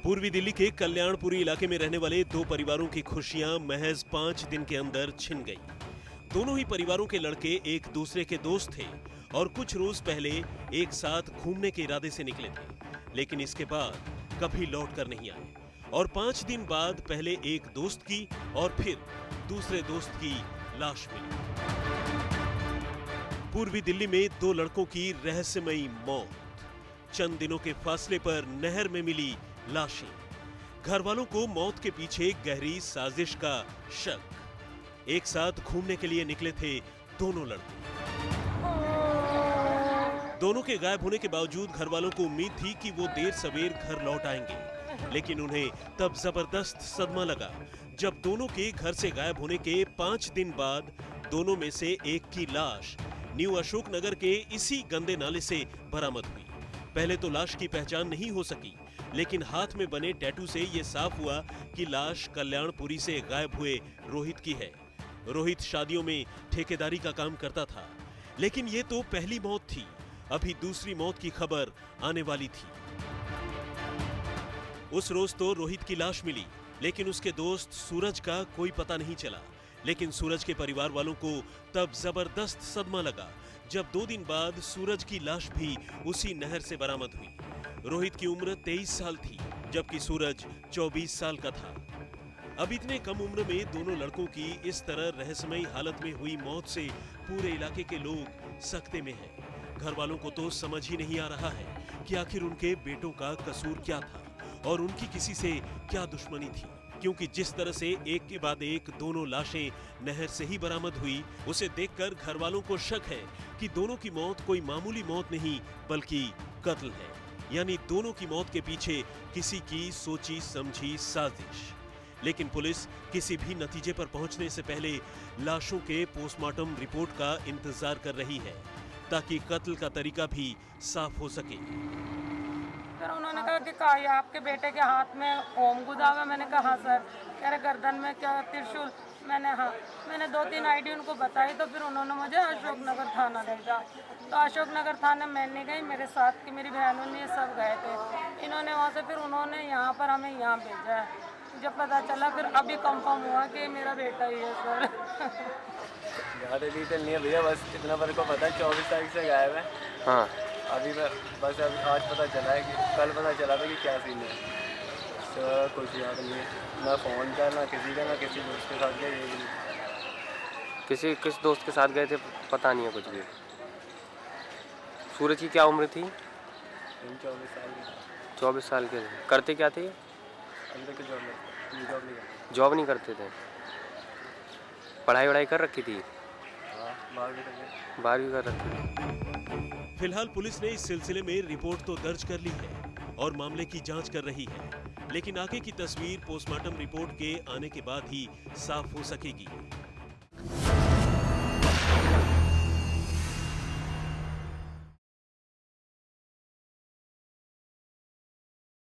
पूर्वी दिल्ली के कल्याणपुरी इलाके में रहने वाले दो परिवारों की खुशियां महज 5 दिन के अंदर छिन गई। दोनों ही परिवारों के लड़के एक दूसरे के दोस्त थे और कुछ रोज पहले एक साथ घूमने के इरादे से निकले थे, लेकिन इसके बाद कभी लौट कर नहीं आए और 5 दिन बाद पहले एक दोस्त की और फिर दूसरे दोस्त की लाश मिली। पूर्वी दिल्ली में दो लड़कों की रहस्यमयी मौत। चंद दिनों के फासले पर नहर में मिली लाशें। घर वालों को मौत के पीछे गहरी साजिश का शक। एक साथ घूमने के लिए निकले थे दोनों लड़के। दोनों के गायब होने के बावजूद घर वालों को उम्मीद थी कि वो देर सवेर घर लौट आएंगे, लेकिन उन्हें तब जबरदस्त सदमा लगा जब दोनों के घर से गायब होने के 5 दिन बाद दोनों में से एक की लाश न्यू अशोक नगर के इसी गंदे नाले से बरामद हुई। पहले तो लाश की पहचान नहीं हो सकी, लेकिन हाथ में बने टैटू से यह साफ हुआ कि लाश कल्याणपुरी से गायब हुए रोहित की है। रोहित शादियों में ठेकेदारी का काम करता था, लेकिन यह तो पहली मौत थी। अभी दूसरी मौत की खबर आने वाली थी। उस रोज तो रोहित की लाश मिली, लेकिन उसके दोस्त सूरज का कोई पता नहीं चला। लेकिन सूरज के परिवार वालों को तब जबरदस्त सदमा लगा जब 2 दिन बाद सूरज की लाश भी उसी नहर से बरामद हुई। रोहित की उम्र 23 साल थी, जबकि सूरज 24 साल का था। अब इतने कम उम्र में दोनों लड़कों की इस तरह रहस्यमयी हालत में हुई मौत से पूरे इलाके के लोग सकते में हैं। घर वालों को तो समझ ही नहीं आ रहा है कि आखिर उनके बेटों का कसूर क्या था और उनकी किसी से क्या दुश्मनी थी, क्योंकि जिस तरह से एक के बाद एक दोनों लाशें नहर से ही बरामद हुई, उसे देखकर घर वालों को शक है कि दोनों की मौत कोई मामूली मौत नहीं बल्कि कत्ल है। यानी दोनों की मौत के पीछे किसी की सोची समझी साजिश। लेकिन पुलिस किसी भी नतीजे पर पहुंचने से पहले लाशों के पोस्टमार्टम रिपोर्ट का इंतजार कर रही है, ताकि कत्ल का तरीका भी साफ हो सके। फिर उन्होंने कहा कि का ये आपके बेटे के हाथ में ओम गुदा हुआ। मैंने कहा हाँ सर। कह रहे गर्दन में क्या त्रिशूल। मैंने 2-3 आईडी उनको बताई, तो फिर उन्होंने मुझे अशोकनगर थाना भेजा। तो अशोकनगर थाना मैं नहीं गई, मेरे साथ की मेरी बहनों ने ये सब गए थे। इन्होंने वहाँ से फिर उन्होंने यहाँ पर हमें यहाँ भेजा है। जब पता चला फिर अभी कंफर्म हुआ कि मेरा बेटा ही है सर। ज़्यादा डिटेल नहीं है भैया, बस इतना मेरे को पता है 24 तारीख से गायब है। हाँ अभी बस अभी आज पता चला है कि कल पता चला था कि क्या सीन है। तो कुछ याद नहीं है, ना फ़ोन का ना किसी का, ना किसी दोस्त के साथ गए। किस दोस्त के साथ गए थे पता नहीं है कुछ भी। सूरज की क्या उम्र थी? 24 साल की। 24 साल के थे। करते क्या थे? अंदर के जॉब नहीं। जॉब नहीं करते थे। पढ़ाई वढ़ाई कर रखी थी? हाँ 12वीं कर रखी थी। फिलहाल पुलिस ने इस सिलसिले में रिपोर्ट तो दर्ज कर ली है और मामले की जांच कर रही है, लेकिन आगे की तस्वीर पोस्टमार्टम रिपोर्ट के आने के बाद ही साफ हो सकेगी।